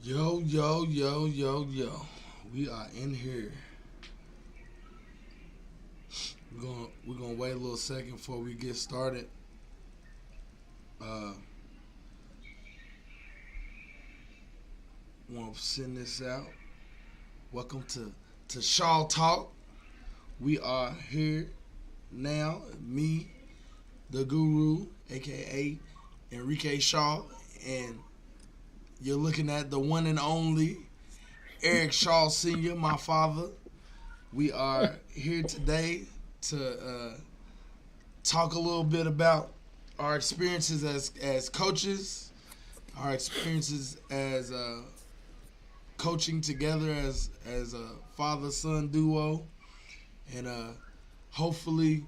Yo, yo, yo, yo, yo. We are in here. We're gonna wait a little second before we get started. Uh wanna send this out. Welcome to Shaw Talk. We are here now. Me, the guru, aka Enrique Shaw, and you're looking at the one and only Eric Shaw Sr., my father. We are here today to talk a little bit about our experiences as coaches, our experiences as coaching together as a father son duo, and hopefully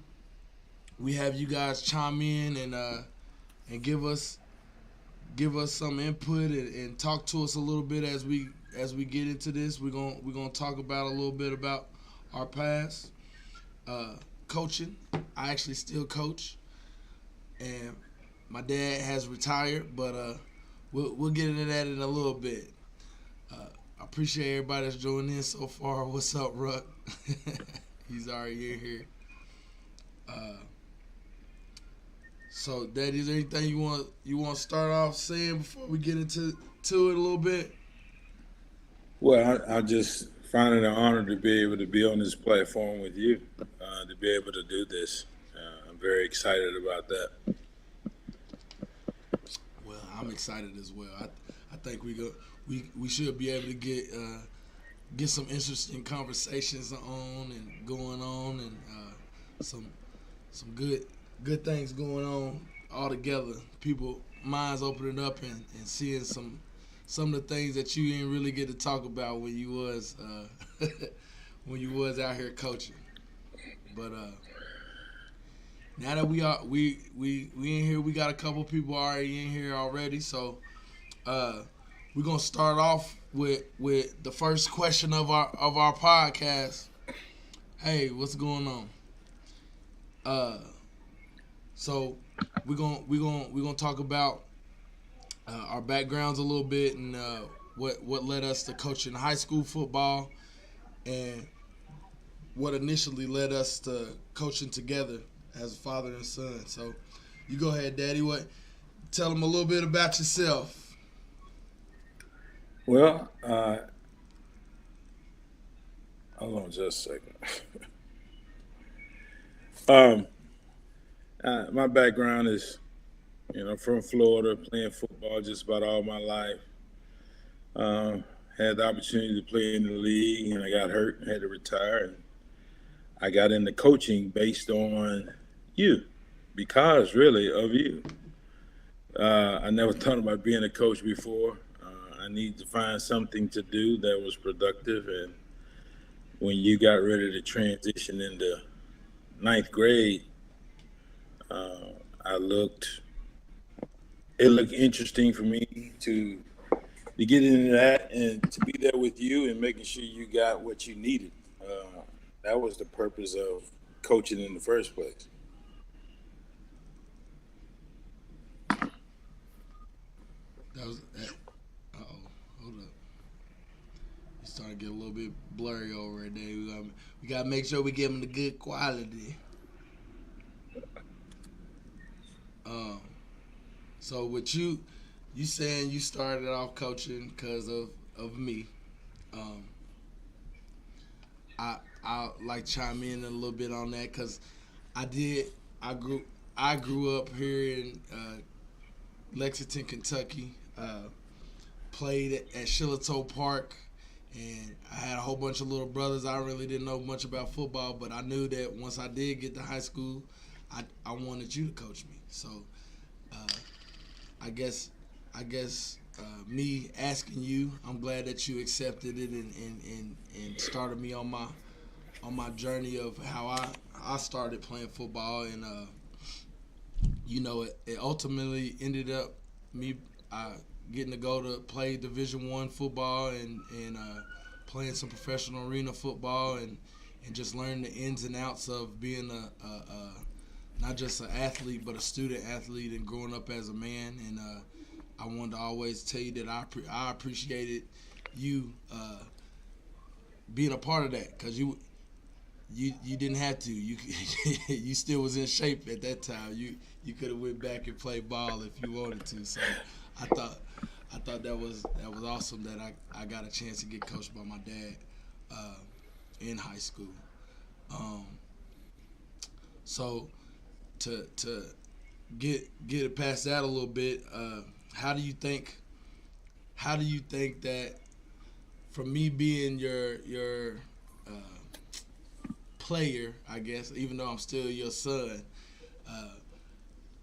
we have you guys chime in and give us some input and talk to us a little bit as we get into this. We're gonna talk about a little bit about our past uh, coaching. I actually still coach, and my dad has retired, but we'll get into that in a little bit. I appreciate everybody that's joining in so far. What's up, Ruck? He's already in here. Uh, so, Daddy, is there anything you want to start off saying before we get into it a little bit? Well, I just find it an honor to be able to be on this platform with you, to be able to do this. I'm very excited about that. Well, I'm excited as well. I think we should be able to get some interesting conversations on and going on, and some good things going on all together. People minds opening up and seeing some of the things that you didn't really get to talk about when you was when you was out here coaching. But now that we in here, we got a couple people already in here already. So uh, we're gonna start off with the first question of our podcast. Hey, what's going on? Uh, so we're gonna talk about our backgrounds a little bit and what led us to coaching high school football and what initially led us to coaching together as a father and son. So you go ahead, Daddy. Tell them a little bit about yourself. Well, hold on just a second. um, my background is, from Florida, playing football just about all my life. Had the opportunity to play in the league, and I got hurt, had to retire, and I got into coaching based on you, because really of you. I never thought about being a coach before. I needed to find something to do that was productive, and when you got ready to transition into ninth grade, uh, I looked. It looked interesting for me to get into that and to be there with you and making sure you got what you needed. That was the purpose of coaching in the first place. That was. Oh, hold up. It's starting to get a little bit blurry over there. We gotta make sure we give them the good quality. Um, so with you saying you started off coaching because of me. Um, I like chime in a little bit on that because I did. I grew I grew up here in Lexington, Kentucky. Played at Shiloh Park, and I had a whole bunch of little brothers. I really didn't know much about football, but I knew that once I did get to high school, I wanted you to coach me. So uh, I guess me asking you, I'm glad that you accepted it and started me on my journey of how I started playing football, and it ultimately ended up me getting to go to play Division I football and playing some professional arena football and just learning the ins and outs of being a not just an athlete but a student athlete and growing up as a man, and I wanted to always tell you that I appreciated you being a part of that, because you didn't have to. You you still was in shape at that time. You could have went back and played ball if you wanted to. So I thought that was awesome that I got a chance to get coached by my dad in high school. Um, so to get it past that a little bit, how do you think that, from me being your player, I guess, even though I'm still your son, uh,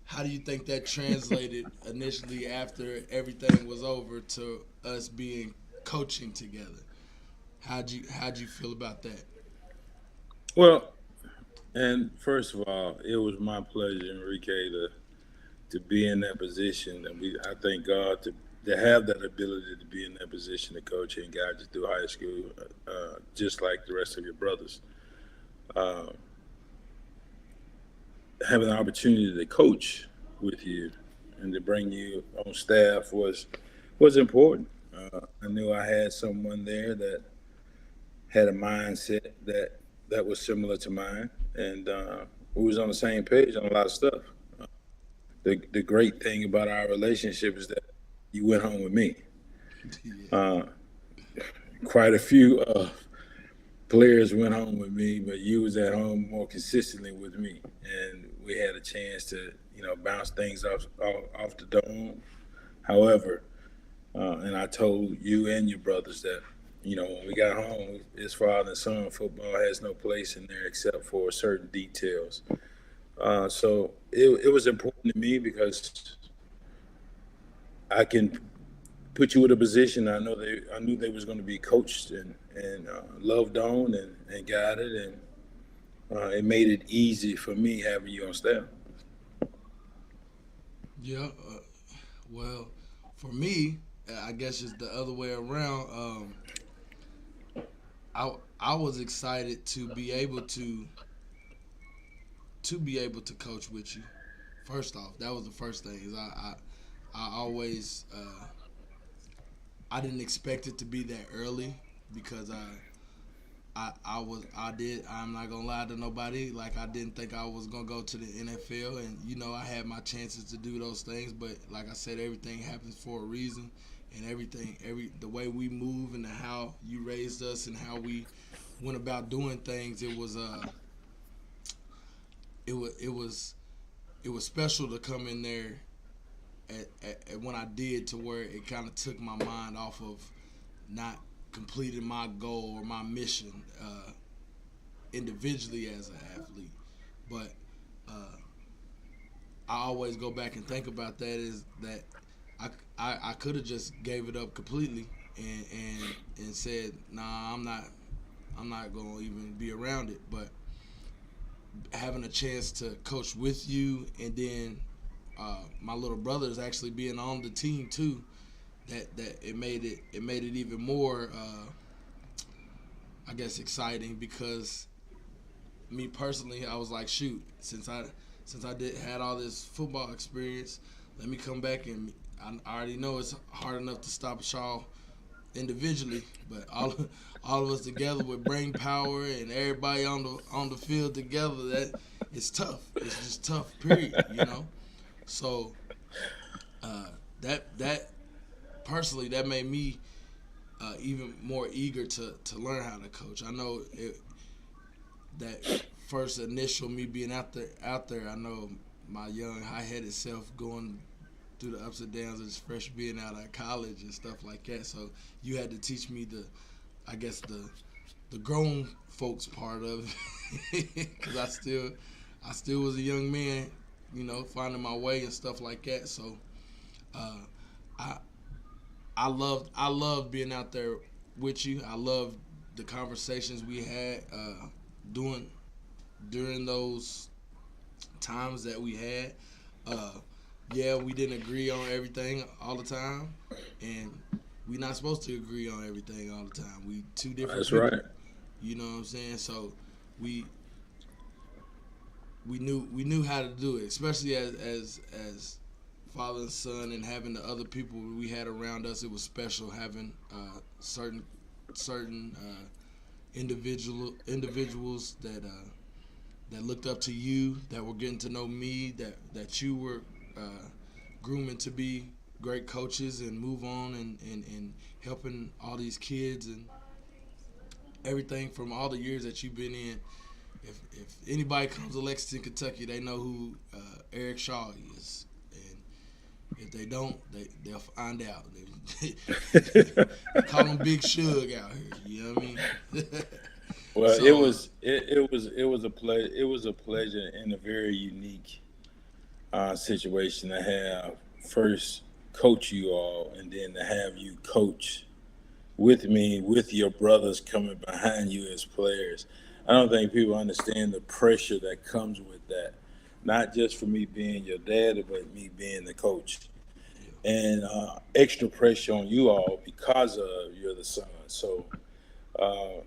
how do you think that translated initially after everything was over to us being coaching together? How'd you feel about that? Well, and first of all, it was my pleasure, Enrique, to be in that position, and I thank God to have that ability to be in that position to coach and guide you through high school, just like the rest of your brothers. Uh, Having the opportunity to coach with you and to bring you on staff was important. I knew I had someone there that had a mindset that was similar to mine, and we was on the same page on a lot of stuff. The great thing about our relationship is that you went home with me. Yeah. Uh, Quite a few players went home with me, but you was at home more consistently with me, and we had a chance to bounce things off the dome. However, and I told you and your brothers that when we got home, as father and son, football has no place in there except for certain details. So it was important to me because I can put you in a position. I knew they was going to be coached and loved on and guided, and it made it easy for me having you on staff. Yeah. Well, for me, I guess it's the other way around. I was excited to coach with you. First off, that was the first thing. Is I always I didn't expect it to be that early, because I'm not gonna lie to nobody, like, I didn't think I was gonna go to the NFL, and I had my chances to do those things, but like I said, everything happens for a reason, and the way we move and how you raised us and how we went about doing things, it was it was it was special to come in there at when I did, to where it kind of took my mind off of not completing my goal or my mission individually as an athlete. But uh, I always go back and think about that, is that I could have just gave it up completely and said, nah, I'm not gonna even be around it. But having a chance to coach with you, and then my little brother is actually being on the team too, that it made it even more I guess exciting, because me personally, I was like, shoot, since I did had all this football experience, let me come back, and I already know it's hard enough to stop Shaw individually, but all of us together with brain power and everybody on the field together, that it's tough. It's just tough. Period. So that personally, that made me even more eager to learn how to coach. I know that first initial me being out there, I know my young high-headed self going through the ups and downs of just fresh being out of college and stuff like that. So you had to teach me I guess the grown folks part of it, because I still was a young man, finding my way and stuff like that. So uh, I I loved being out there with you. I loved the conversations we had doing during those times that we had. Uh, yeah, we didn't agree on everything all the time, and we're not supposed to agree on everything all the time. We two different That's people. right. You know what I'm saying? So we we knew how to do it, especially as father and son, and having the other people we had around us. It was special having certain individuals that looked up to you, that were getting to know me, that you were grooming to be great coaches and move on and helping all these kids and everything from all the years that you've been in. If anybody comes to Lexington, Kentucky, they know who Eric Shaw is, and if they don't, they'll find out. They call him Big Shug out here. You know what I mean? Well, So it was a pleasure and a very unique situation to have first coach you all, and then to have you coach with me, with your brothers coming behind you as players. I don't think people understand the pressure that comes with that. Not just for me being your dad, but me being the coach. And extra pressure on you all because of you're the son. So uh,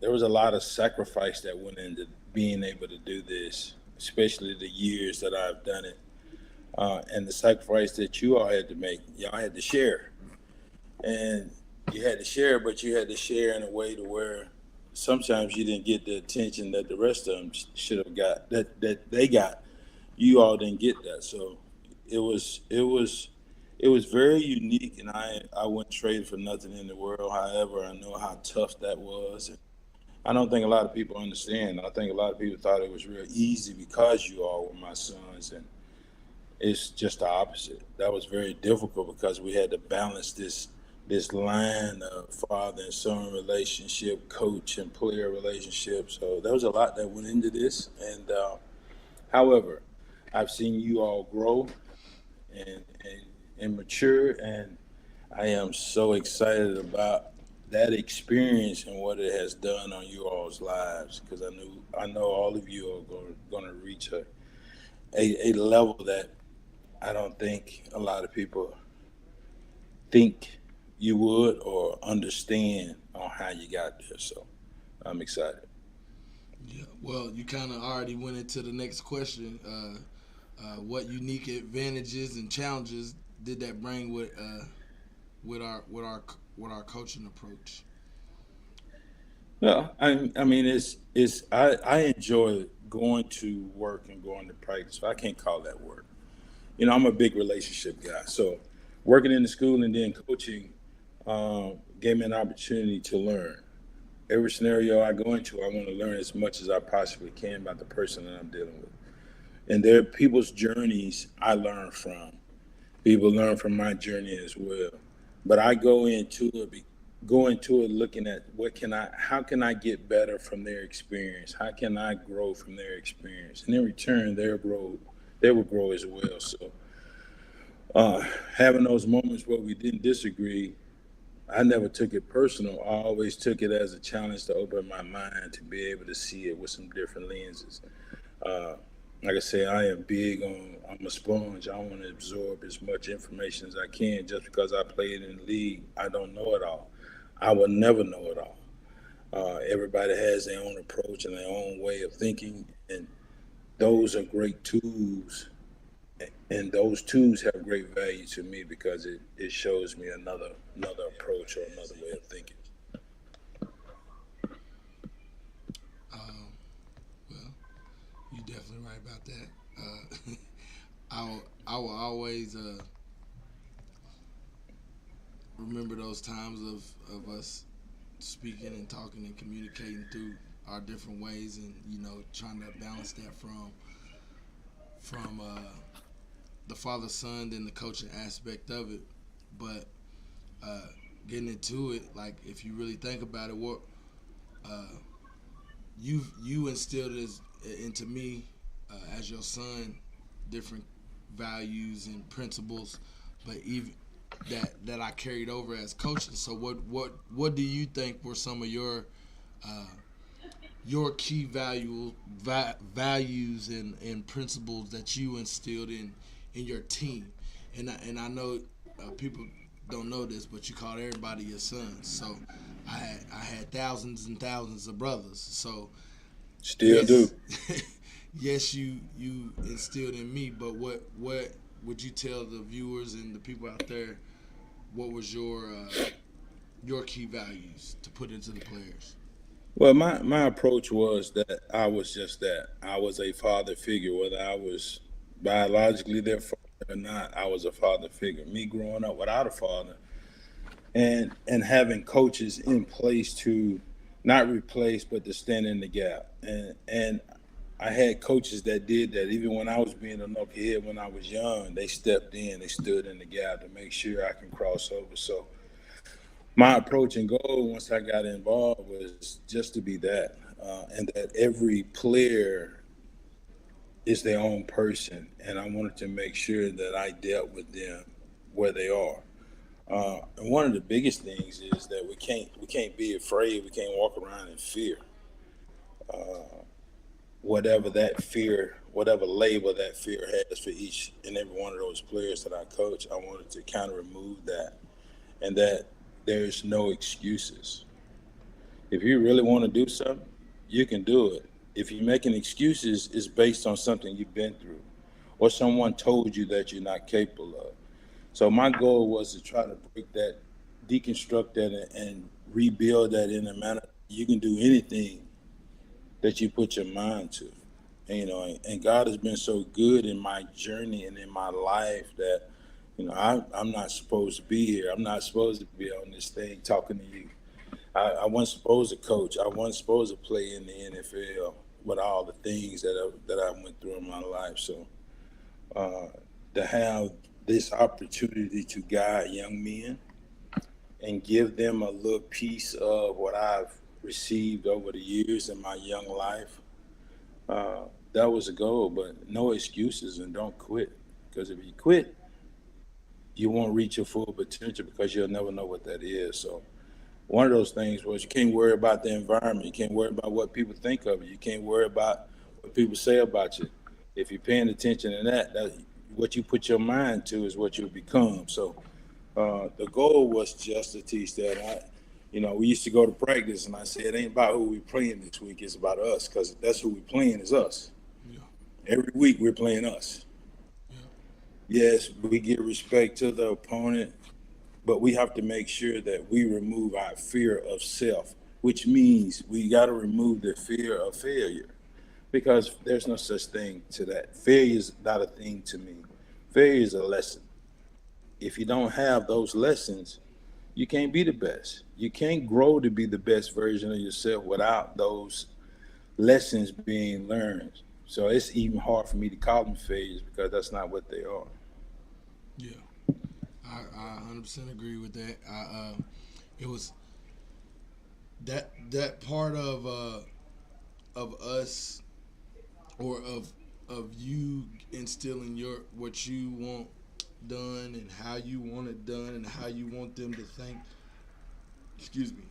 there was a lot of sacrifice that went into being able to do this, especially the years that I've done it. And the sacrifice that you all had to make, y'all had to share. And you had to share, but you had to share in a way to where sometimes you didn't get the attention that the rest of them should have got, that they got. You all didn't get that. So it was it was it was very unique, and I wouldn't trade for nothing in the world. However, I know how tough that was. And I don't think a lot of people understand. I think a lot of people thought it was real easy because you all were my sons, and it's just the opposite. That was very difficult because we had to balance this line of father and son relationship, coach and player relationship. So there was a lot that went into this. And however, I've seen you all grow and mature, and I am so excited about that experience and what it has done on you all's lives, because I know all of you are going to reach a level that I don't think a lot of people think you would or understand on how you got there. So I'm excited. yeah, well, you kind of already went into the next question. What unique advantages and challenges did that bring with our coaching approach? No, I mean I enjoy going to work and going to practice. So I can't call that work. I'm a big relationship guy. So working in the school and then coaching gave me an opportunity to learn. Every scenario I go into, I want to learn as much as I possibly can about the person that I'm dealing with. And there are people's journeys I learn from. People learn from my journey as well. But I go into it looking at how can I get better from their experience? How can I grow from their experience? And in return, they will grow as well. So having those moments where we didn't disagree, I never took it personal. I always took it as a challenge to open my mind to be able to see it with some different lenses. Uh, like I say, I'm a sponge. I want to absorb as much information as I can. Just because I played in the league, I don't know it all. I will never know it all. Everybody has their own approach and their own way of thinking, and those are great tools. And those tools have great value to me because it shows me another approach or another way of thinking. Um, well, you definitely right about that. I will always remember those times of us speaking and talking and communicating through our different ways, and trying to balance that from the father son, then the coaching aspect of it. But uh, getting into it, like if you really think about it, what uh, you instilled into me as your son, different values and principles, but even that I carried over as coaching. So what do you think were some of uh, your key values and principles that you instilled in your team? And I know people don't know this, but you called everybody your sons. So I had thousands and thousands of brothers. So Still do. yes, yes, you instilled in me. But what would you tell the viewers and the people out there what was your key values to put into the players? Well, my approach was that I was just that. I was a father figure, whether I was biologically their father or not. I was a father figure. Me growing up without a father, and having coaches in place to not replace, but to stand in the gap. And I had coaches that did that. Even when I was being a knucklehead when I was young, they stepped in, they stood in the gap to make sure I can cross over. So my approach and goal once I got involved was just to be that, and that every player is their own person, and I wanted to make sure that I dealt with them where they are. And one of the biggest things is that we can't be afraid. We can't walk around in fear. Whatever that fear, whatever label that fear has for each and every one of those players that I coach, I wanted to kind of remove that, and that there's no excuses. If you really want to do something, you can do it. If you're making excuses, it's based on something you've been through or someone told you that you're not capable of. So my goal was to try to break that, deconstruct that, and rebuild that in a manner you can do anything that you put your mind to. And, and God has been so good in my journey and in my life that, I'm not supposed to be here. I'm not supposed to be on this thing talking to you. I wasn't supposed to coach. I wasn't supposed to play in the NFL with all the things that I went through in my life. So uh, to have this opportunity to guide young men and give them a little piece of what I've received over the years in my young life, uh, that was a goal. But no excuses and don't quit. Because if you quit, you won't reach your full potential because you'll never know what that is. So one of those things was you can't worry about the environment. You can't worry about what people think of you. You can't worry about what people say about you. If you're paying attention to that what you put your mind to is what you'll become. So the goal was just to teach that. We used to go to practice, and I said, it ain't about who we playing this week. It's about us, because that's who we playing is us. Yeah, Every week we're playing us. yeah, Yes, we give respect to the opponent, but we have to make sure that we remove our fear of self, which means we got to remove the fear of failure, because there's no such thing to that. Failure is not a thing to me. Failure is a lesson. If you don't have those lessons, you can't be the best. You can't grow to be the best version of yourself without those lessons being learned. So it's even hard for me to call them failures because that's not what they are. yeah. I 100% agree with that. It was that part of us, or of you instilling your what you want done and how you want it done and how you want them to think. Excuse me.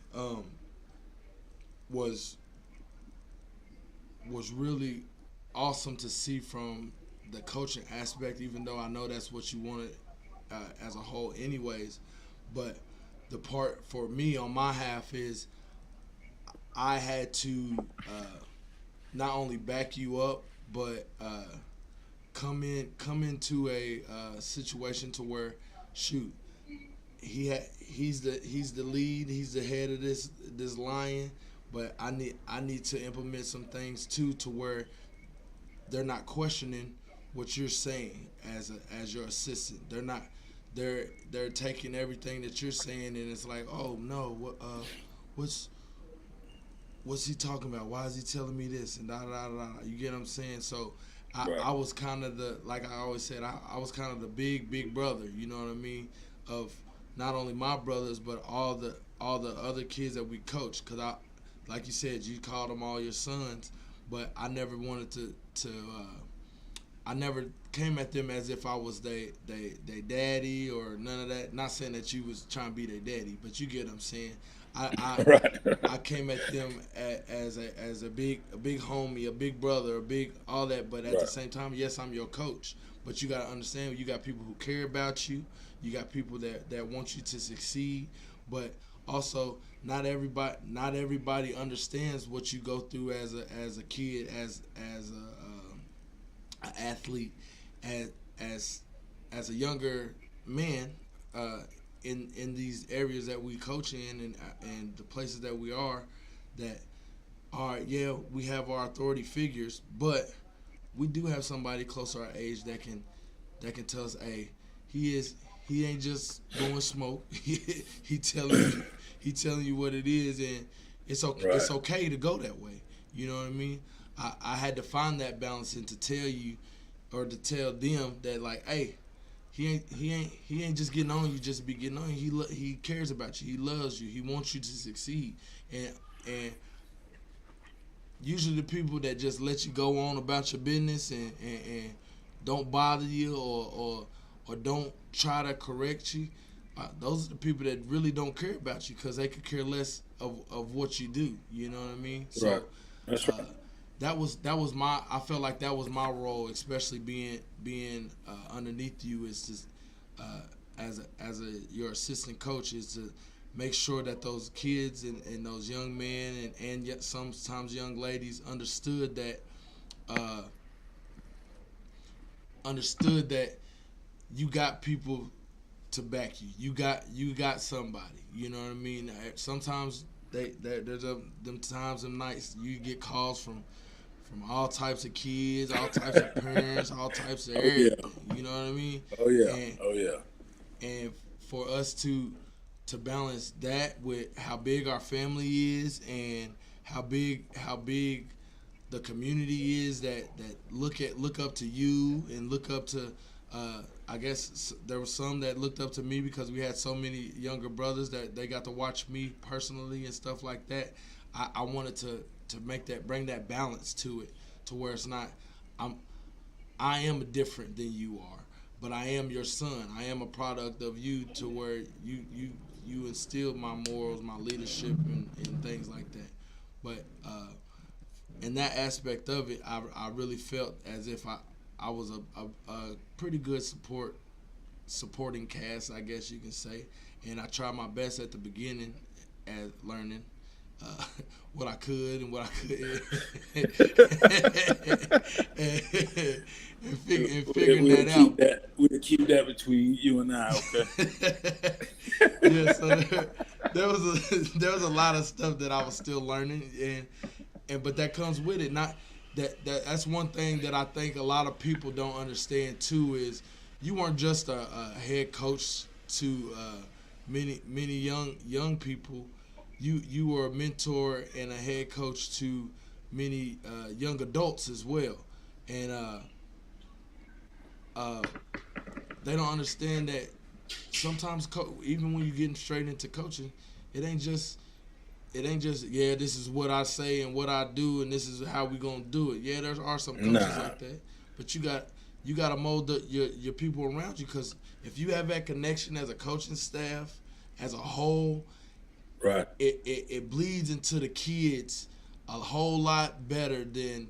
Was was really awesome to see from the coaching aspect. Even though I know that's what you wanted as a whole, anyways. But the part for me on my half is I had to not only back you up, but come into a situation to where, shoot, he's the lead, he's the head of this lion, but I need to implement some things too, to where they're not questioning what you're saying as your assistant. They're taking everything that you're saying, and it's like, oh no, what's what's he talking about? Why is he telling me this? And da da da da. You get what I'm saying? So Right. I was kind of like I always said, I was kind of the big brother. You know what I mean? Of not only my brothers, but all the other kids that we coach. Cause like you said, you called them all your sons, but I never wanted I never came at them as if I was they daddy or none of that. Not saying that you was trying to be their daddy, but you get what I'm saying. I I, Right. I came at them as a big homie, a big brother, a big all that. But at the Right. same time, yes, I'm your coach. But you gotta understand, you got people who care about you. You got people that want you to succeed. But also, not everybody understands what you go through as a kid, as a athlete, as as a younger man, uh, in these areas that we coach in, and the places that we are, that all right, yeah, we have our authority figures, but we do have somebody close to our age that can tell us, hey, he is he ain't just blowing smoke. he telling you he telling you what it is, and it's Right. okay to go that way. You know what I mean? I had to find that balance and to tell you or to tell them that like, hey, he ain't just getting on you just to be getting on you. He cares about you. He loves you. He wants you to succeed. And usually the people that just let you go on about your business and don't bother you or don't try to correct you, those are the people that really don't care about you because they could care less of what you do. You know what I mean? Right. So That's uh, right. that was my, I felt like that was my role, especially being underneath you, is to as a your assistant coach, is to make sure that those kids and those young men and yet sometimes young ladies uh, understood that you got people to back you. You got somebody. You know what I mean? Sometimes there's them times and nights you get calls from all types of kids, all types of parents, all types of Oh yeah. everything. You know what I mean? Oh yeah. And Oh yeah. and for us to balance that with how big our family is and how big the community is that look up to you and look up to I guess there were some that looked up to me because we had so many younger brothers that they got to watch me personally and stuff like that. I wanted to make that, bring that balance to it, to where it's not I'm I am different than you are, but I am your son. I am a product of you, to where you instill my morals, my leadership, and things like that. But in that aspect of it, I really felt as if I was a pretty good supporting cast, I guess you can say, and I tried my best at the beginning at learning uh, what I could and what I couldn't, and figuring We'll that out. keep that. We'll keep that between you and I. Okay. Yeah, so there was there was a lot of stuff that I was still learning, and but that comes with it. Not that's one thing that I think a lot of people don't understand too, is you weren't just a head coach to many young people. You were a mentor and a head coach to many young adults as well, and uh, they don't understand that sometimes even when you're getting straight into coaching, it ain't just yeah, this is what I say and what I do and this is how we gonna do it. Yeah, there are some coaches Nah. like that, but you got to mold your people around you, because if you have that connection as a coaching staff as a whole, Right. it bleeds into the kids a whole lot better than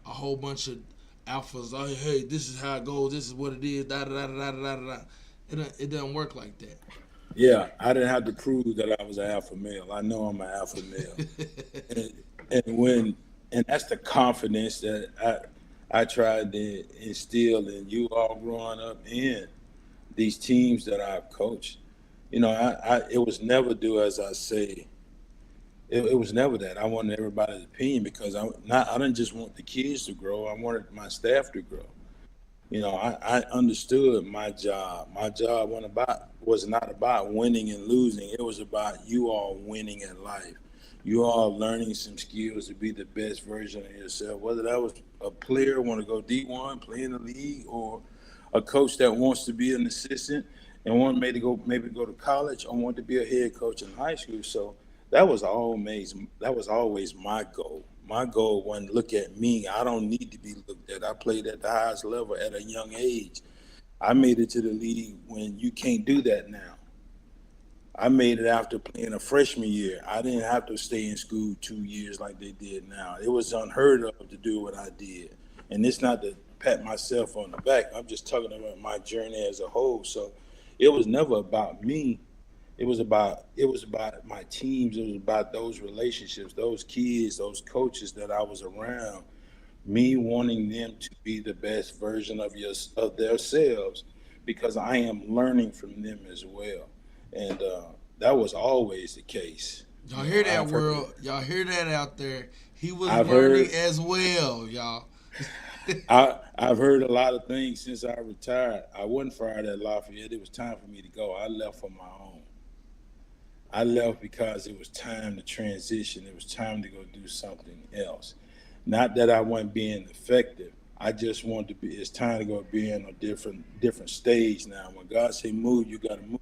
a whole bunch of alphas. Oh, hey, this is how it goes. This is what it is. Da da da da da da da. It doesn't work like Yeah. I didn't have to prove that I was an alpha male. I know I'm an alpha male. that. And when and that's the confidence that I tried to instill in you all growing up in these teams that I've coached. It was never do as I say. It was never that. I wanted everybody's opinion because I didn't just want the kids to grow. I wanted my staff to grow. I understood my job. My job was not about winning and losing. It was about you all winning in life. You all learning some skills to be the best version of yourself. Whether that was a player want to go D1, play in the league, or a coach that wants to be an assistant and want maybe go to college, or want to be a head coach in high school. So that was always my goal. My goal wasn't look at me. I don't need to be looked at. I played at the highest level at a young age. I made it to the league when you can't do that now. I made it after playing a freshman year. I didn't have to stay in school 2 years like they did now. It was unheard of to do what I did. And it's not to pat myself on the back. I'm just talking about my journey as a whole. So it was never about me. It was about my teams. It was about those relationships, those kids, those coaches that I was around. Me wanting them to be the best version of themselves, because I am learning from them as well. And that was always the case. Y'all hear that, I've heard, world? Y'all hear that out there? He was I've learning heard, as well, y'all. I've heard a lot of things since I retired. I wasn't fired at Lafayette. It was time for me to go. I left for my own. I left because it was time to transition. It was time to go do something else. Not that I wasn't being effective. I just wanted to be. It's time to go be in a different stage now. When God say move, you got to move.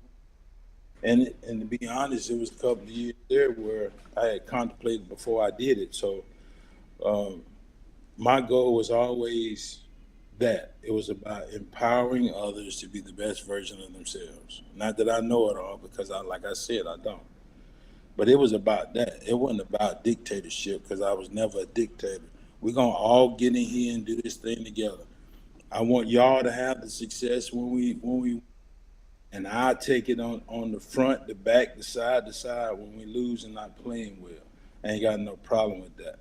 And to be honest, it was a couple of years there where I had contemplated before I did it. So um, my goal was always that it was about empowering others to be the best version of themselves. Not that I know it all, because like I said, I don't. But it was about that. It wasn't about dictatorship, because I was never a dictator. We're gonna all get in here and do this thing together. I want y'all to have the success when we and I take it on the front, the back, the side to side when we lose and not playing well. I ain't got no problem with that.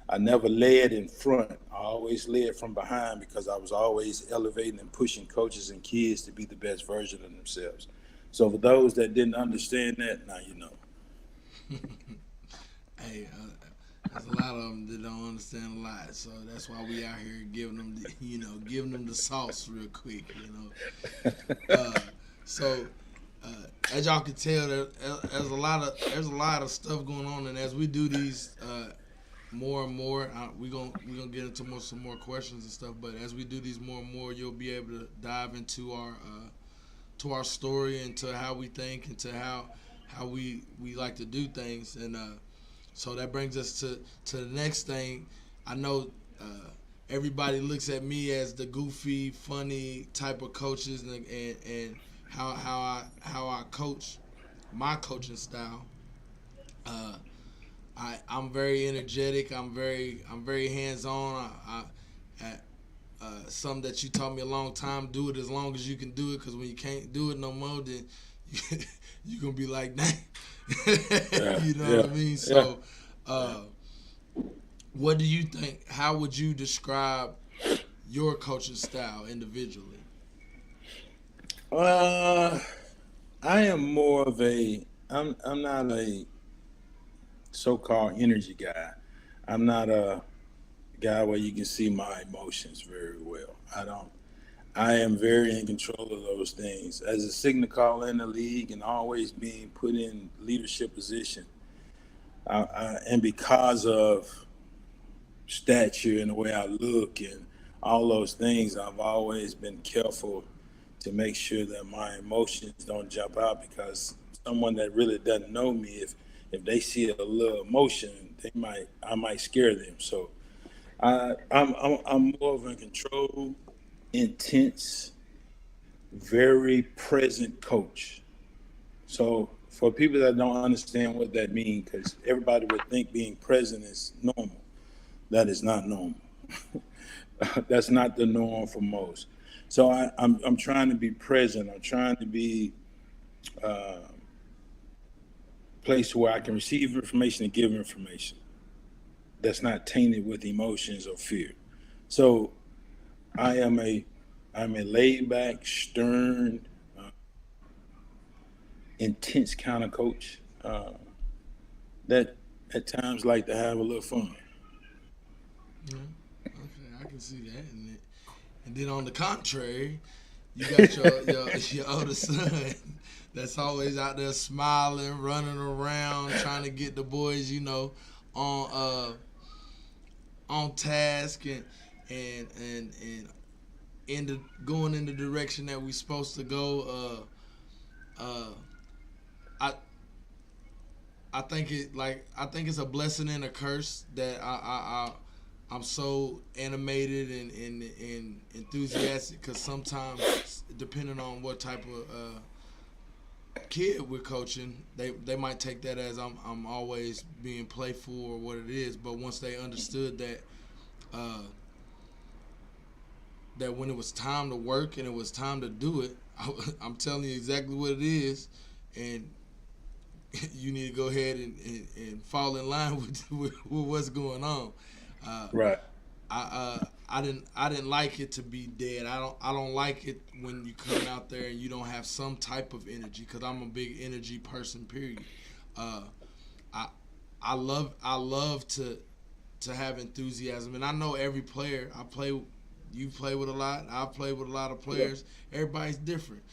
I never led in front. I always led from behind, because I was always elevating and pushing coaches and kids to be the best version of themselves. So for those that didn't understand that, now you know. Hey, there's a lot of them that don't understand a lot, so that's why we out here giving them, giving them the sauce real quick, Uh, so, as y'all can tell, there's a lot of stuff going on, and as we do these more and more, we gonna get into some more questions and stuff. But as we do these more and more, you'll be able to dive into our story, and to how we think, and to how we like to do things, and so that brings us to the next thing. I know everybody looks at me as the goofy, funny type of coaches, and how I coach, my coaching style. Uh, I'm very energetic. I'm very hands on. Something that you taught me a long time. Do it as long as you can do it, because when you can't do it no more, then you're gonna be like, dang. Yeah, You know yeah, what I mean? yeah. So, uh, what do you think? How would you describe your coaching style individually? Uh, I am more of a. I'm not a so-called energy guy. I'm not a guy where you can see my emotions very well. I don't. I am very in control of those things. As a signal caller in the league and always being put in leadership position, and because of stature and the way I look and all those things, I've always been careful to make sure that my emotions don't jump out, because someone that really doesn't know me, if they see a little emotion, I might scare them. So I'm more of a control, intense, very present coach. So for people that don't understand what that means, because everybody would think being present is normal. That is not normal. That's not the norm for most. So I'm trying to be present. I'm trying to be a place where I can receive information and give information that's not tainted with emotions or fear. So I am a I'm a laid back, stern, intense kind of coach that at times like to have a little fun. Yeah. Okay, I can see that. And then on the contrary, you got your older son that's always out there smiling, running around, trying to get the boys, on on task, and going in the direction that we supposed to go. I I think it's a blessing and a curse that I'm so animated and enthusiastic, because sometimes, depending on what type of kid we're coaching, they might take that as I'm always being playful or what it is. But once they understood uh, that when it was time to work and it was time to do it, I'm telling you exactly what it is, and you need to go ahead and fall in line with what's going on. Uh, Right. I didn't like it to be dead. I don't like it when you come out there and you don't have some type of energy because I'm a big energy person. Period. Uh, I I love to have enthusiasm, and I know every player I play. You play with a lot. I play with a lot of Yeah, players. Everybody's different.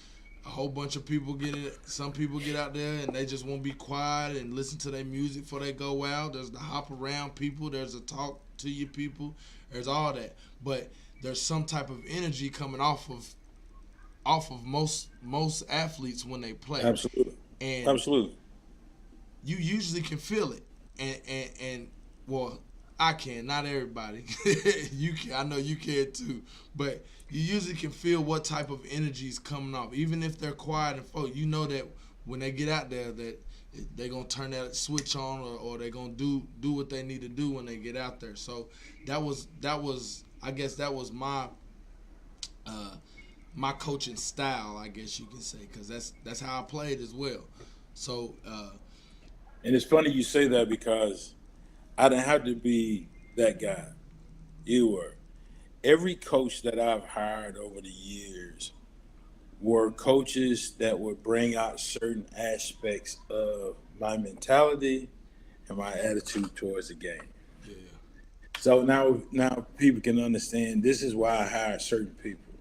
A whole bunch of people get it. Some people get out there and they just won't be quiet and listen to their music before they go out. There's the hop around people. There's the talk to you people. There's all that. But there's some type of energy coming off of most athletes when they play, absolutely, and absolutely. you usually can feel it. And well, I can, not everybody. You can, I know you can too, but you usually can feel what type of energy is coming off, even if they're quiet and folk. You know that when they get out there, that they're gonna turn that switch on, or they're gonna do what they need to do when they get out there. So that was I guess that was uh, my coaching style, I guess you can say, because that's how I played as well. So And it's funny you say that because I didn't have to be that guy. You were. Every coach that I've hired over the years were coaches that would bring out certain aspects of my mentality and my attitude towards the game. yeah, So now people can understand this is why I hire certain people.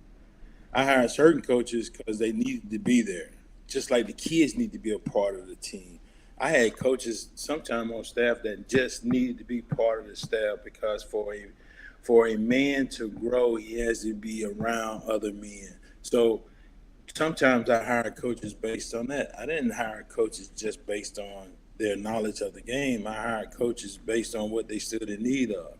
I hire certain coaches because they needed to be there, just like the kids need to be a part of the team. I had coaches sometime on staff that just needed to be part of the staff because for a man to grow, he has to be around other men. So sometimes I hire coaches based on that. I didn't hire coaches just based on their knowledge of the game. I hired coaches based on what they stood in need of.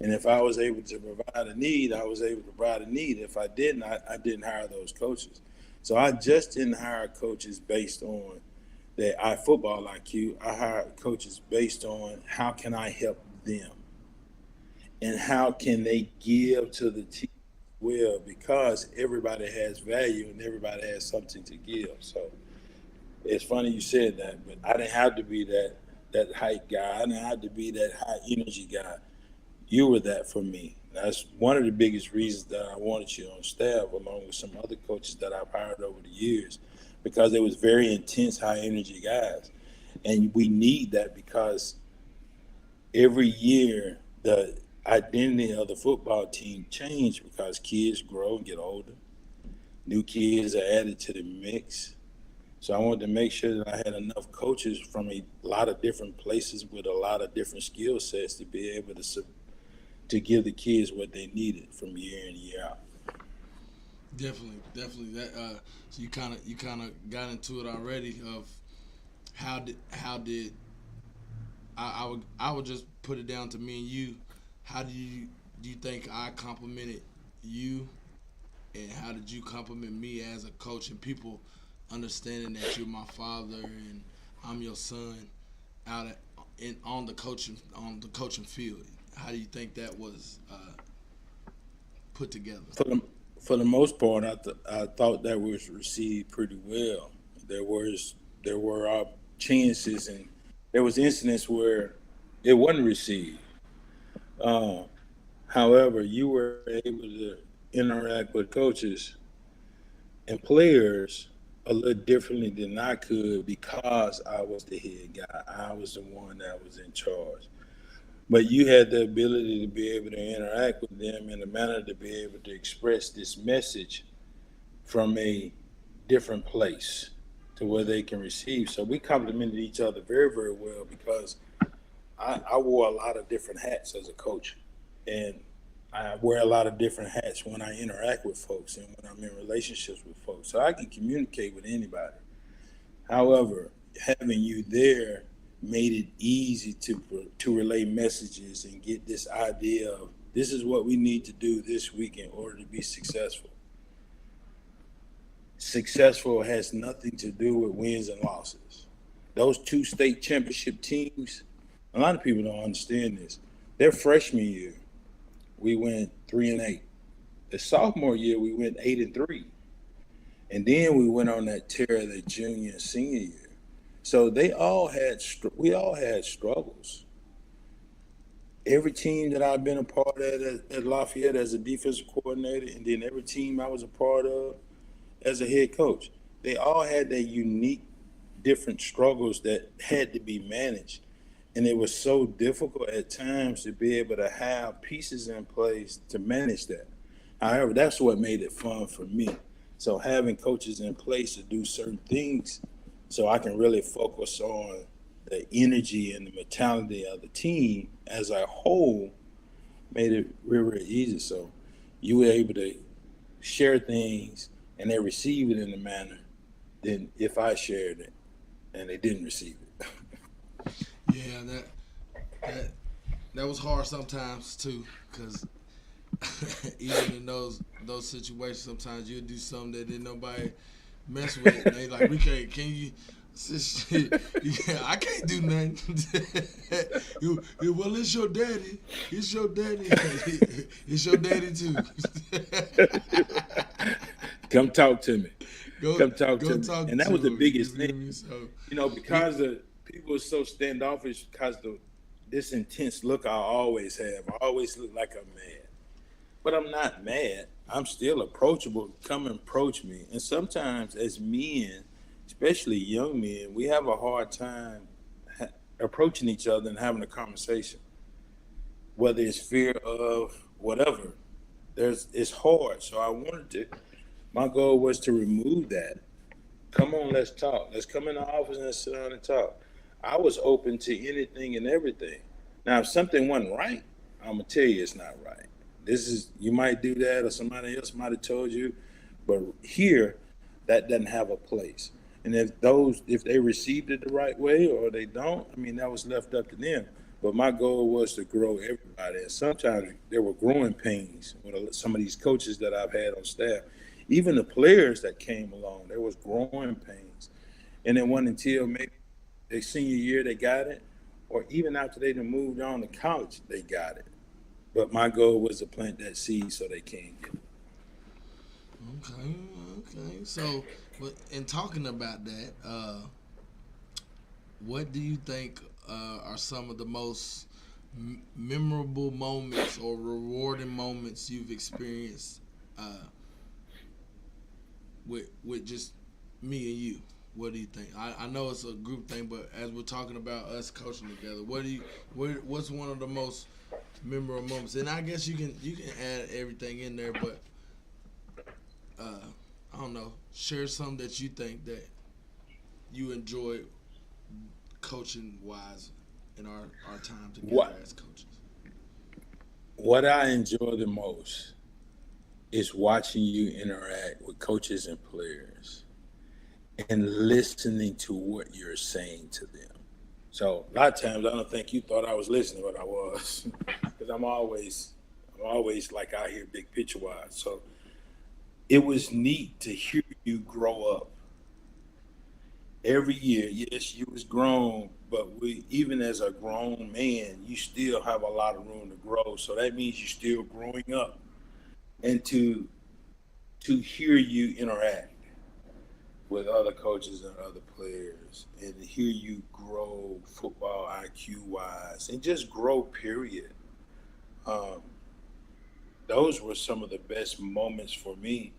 And if I was able to provide a need, I was able to provide a need. If I didn't, I didn't hire those coaches. So I just didn't hire coaches based on their football IQ. I hired coaches based on how can I help them and how can they give to the team well, because everybody has value and everybody has something to give. So it's funny you said that, but I didn't have to be that hype guy. I didn't have to be that high energy guy. You were that for me. That's one of the biggest reasons that I wanted you on staff, along with some other coaches that I've hired over the years, because it was very intense, high energy guys, and we need that because every year the identity of the football team change because kids grow and get older. New kids are added to the mix. So I wanted to make sure that I had enough coaches from a lot of different places with a lot of different skill sets to be able to give the kids what they needed from year in year out. definitely that. So you kind of got into it already of how did I would just put it down to me and you. How do you think I complimented you, and how did you compliment me as a coach, and people understanding that you're my father and I'm your son out at, in on the coaching field? How do you think that was put together? For the for the most part, I thought that was received pretty well. There was there were chances and there was incidents where it wasn't received. Uh, However, you were able to interact with coaches and players a little differently than I could because I was the head guy. I was the one that was in charge. But you had the ability to be able to interact with them in a manner to be able to express this message from a different place to where they can receive. So we complemented each other very, very well because I wore a lot of different hats as a coach. And I wear a lot of different hats when I interact with folks and when I'm in relationships with folks. So I can communicate with anybody. However, having you there made it easy to relay messages and get this idea of this is what we need to do this week in order to be successful. Successful has nothing to do with wins and losses. Those two state championship teams, a lot of people don't understand this. Their freshman year, we went 3-8. The sophomore year, we went 8-3, and then we went on that tear of the junior and senior year. So we all had struggles. every team that I've been a part of at Lafayette as a defensive coordinator, and then every team I was a part of as a head coach, they all had their unique, different struggles that had to be managed. And it was so difficult at times to be able to have pieces in place to manage that. However, that's what made it fun for me. So having coaches in place to do certain things so I can really focus on the energy and the mentality of the team as a whole made it really, really easy. So you were able to share things and they receive it in a manner than if I shared it and they didn't receive it. Yeah, that that was hard sometimes too, because even in those situations, sometimes you'll do something that didn't nobody mess with. And they like, we can't. Can you? Yeah, I can't do nothing. Well, it's your daddy. It's your daddy. It's your daddy too. Come talk to me. go Come talk go to me. talk And that to was the her. You biggest feel thing, me? So we, because the people are so standoffish because this intense look I always have. I always look like I'm mad. But I'm not mad. I'm still approachable. Come and approach me. And sometimes as men, especially young men, we have a hard time approaching each other and having a conversation. Whether it's fear of whatever, it's hard. So I wanted to. My goal was to remove that. Come on, let's talk. Let's come in the office and sit down and talk. I was open to anything and everything. Now, if something wasn't right, I'm gonna tell you it's not right. This is, you might do that, or somebody else might have told you, but here, that doesn't have a place. And if they received it the right way or they don't, I mean, that was left up to them. But my goal was to grow everybody. And sometimes there were growing pains with some of these coaches that I've had on staff. Even the players that came along, there was growing pains. And it wasn't until maybe their senior year they got it, or even after they done moved on to college, they got it. But my goal was to plant that seed so they can get it. okay, okay. So, in talking about that, what do you think are some of the most memorable moments or rewarding moments you've experienced uh, with just me and you? What do you think? I know it's a group thing, but as we're talking about us coaching together, what's one of the most memorable moments? And I guess you can add everything in there, but uh, I don't know. Share something that you think that you enjoy coaching wise in our time together What as coaches. what I enjoy the most is watching you interact with coaches and players and listening to what you're saying to them. So a lot of times I don't think you thought I was listening, but I was, because I'm always like out here big picture wise. So it was neat to hear you grow up every year. Yes, you was grown, but even as a grown man, you still have a lot of room to grow. So that means you're still growing up, and to hear you interact with other coaches and other players and hear you grow football IQ wise and just grow period. Um, those were some of the best moments for me.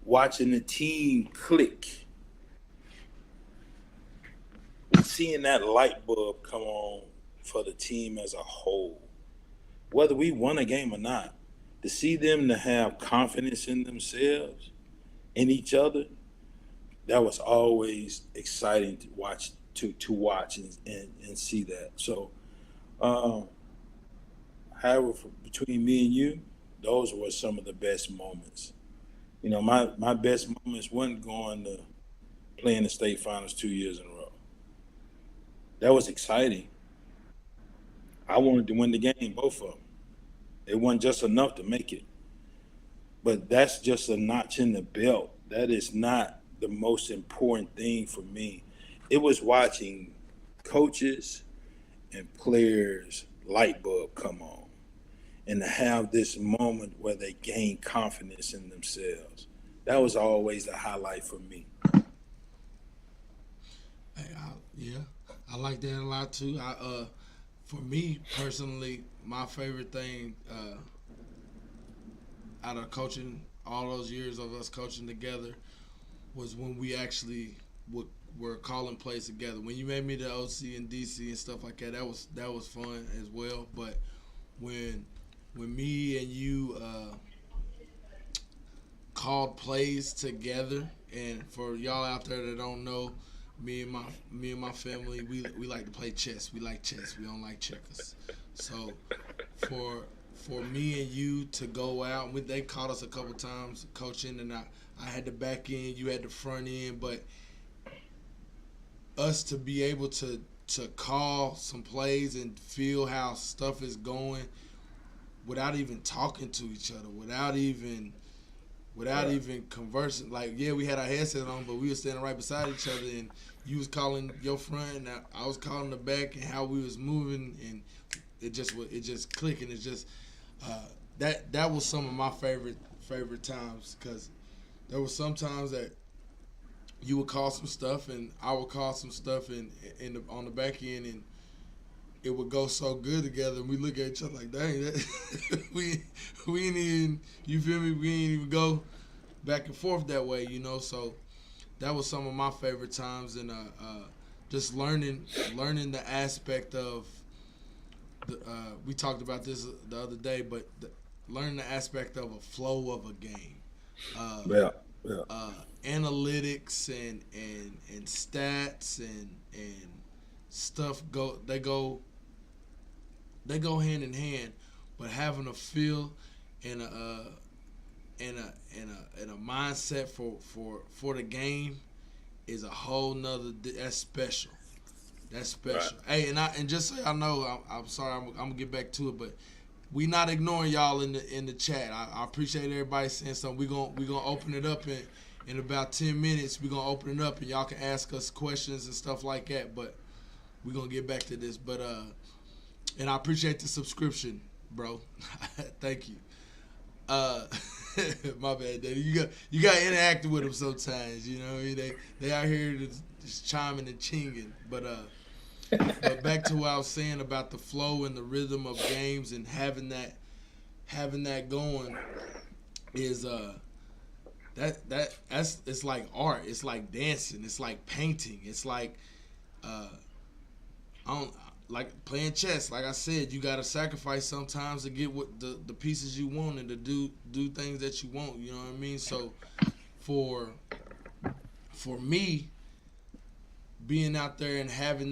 Watching the team click, seeing that light bulb come on for the team as a whole, whether we won a game or not, to see them to have confidence in themselves, in each other, that was always exciting to watch, and see that. So, um, however, between me and you, those were some of the best moments. My best moments wasn't going to playing the state finals 2 years in a row. That was exciting. I wanted to win the game, both of them. It wasn't just enough to make it, but that's just a notch in the belt. That is not the most important thing for me. It was watching coaches and players light bulb come on and to have this moment where they gain confidence in themselves. That was always the highlight for me. Yeah, I like that a lot too. I For me personally, my favorite thing out of coaching, all those years of us coaching together, was when we actually were calling plays together. When you made me the OC and DC and stuff like that, that was fun as well. But when me and you called plays together, and for y'all out there that don't know, me and my family, we like to play chess. We like chess. We don't like checkers. So for me and you to go out, they caught us a couple times coaching, and I had the back end, you had the front end, but us to be able to call some plays and feel how stuff is going without even talking to each other, without even conversing. Like, yeah, we had our headset on, but we were standing right beside each other, and you was calling your front, and I was calling the back, and how we was moving, and it just clicked, and it just that was some of my favorite times, because there were some times that you would call some stuff, and I would call some stuff, on the back end, and it would go so good together, and we look at each other like, dang, we ain't even, you feel me? We ain't even go back and forth that way, So that was some of my favorite times, and just learning the aspect of we talked about this the other day, but learning the aspect of a flow of a game. Yeah. Analytics and stats and stuff go hand in hand, but having a feel and a mindset for the game is a whole nother. That's special. That's special. Right. Hey, and just so y'all know, I'm sorry, I'm gonna get back to it, but we not ignoring y'all in the chat. I appreciate everybody saying something. We gonna open it up in about 10 minutes. We gonna open it up, and y'all can ask us questions and stuff like that. But we gonna get back to this. But and I appreciate the subscription, bro. Thank you. My bad, Daddy. You got to interact with them sometimes. You know what I mean? They out here just chiming and chinging. But back to what I was saying about the flow and the rhythm of games and having that going is that's it's like art. It's like dancing. It's like painting. It's like like playing chess. Like I said, you gotta sacrifice sometimes to get what the pieces you want and to do things that you want. You know what I mean? So for me, being out there and having